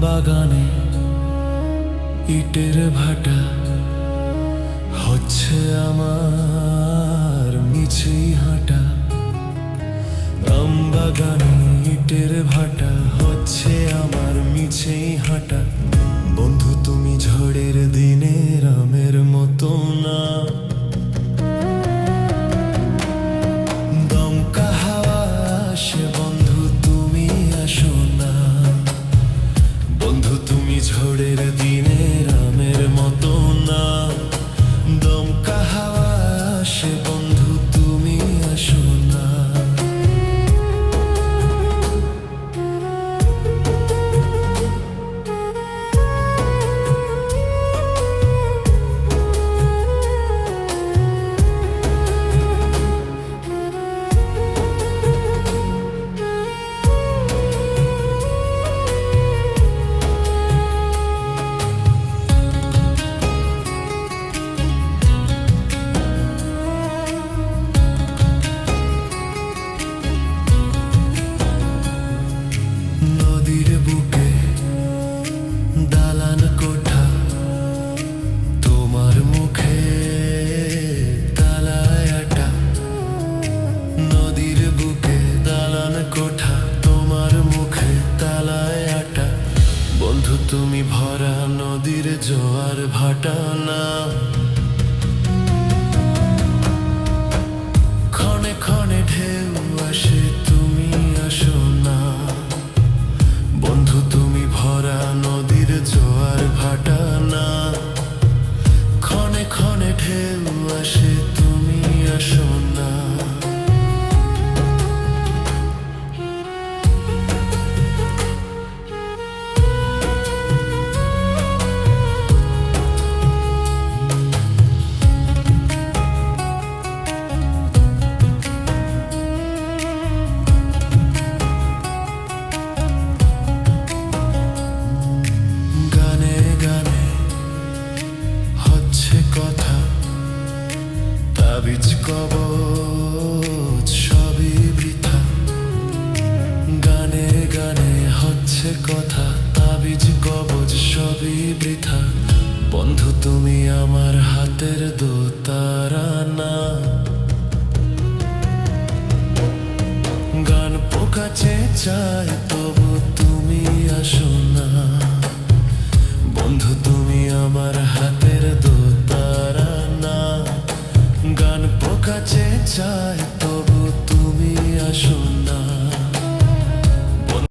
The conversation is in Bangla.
বাগানে ইটের ভাটা হচ্ছে আমার মিছেই হাঁটা। আম বাগানে ইটের ভাটা হচ্ছে আমার মিছেই হাঁটা। বন্ধু তুমি ঝড়ের দিনের আমের মতো না, দমকা হাওয়া আসে বন্ধু তুমি আসো না। বন্ধু তুমি ঝড়ের দিনের আমের মতো না, দমকা হাওয়া আসে বন্ধু তুমি আসো না। নদীর বুকে দালান কোঠা, তোমার মুখে তালায় আটা। নদীর বুকে দালান কোঠা, তোমার মুখে তালায় আটা। বন্ধু তুমি ভরা নদীর জোয়ার ভাটা না, ক্ষণে ক্ষণে ঢেউ আসে তুমি আসো না। বন্ধু তুমি ভরা নদীর জোয়ার ভাটা না, ক্ষণে ক্ষণে ঢেউ আসে তুমি আসো না। গানে গানে হচ্ছে কথা, তাবিজ কবচ সবই বৃথা। গানে গানে হচ্ছে কথা, তাবিজ কবচ সবই বৃথা। বন্ধু তুমি আমার হাতের দোতারা না, গান পোকা চেঁচায় তবু তুমি আসো না। বন্ধু তুমি আমার হাতের দোতারা না, গান পোকা চেঁচায়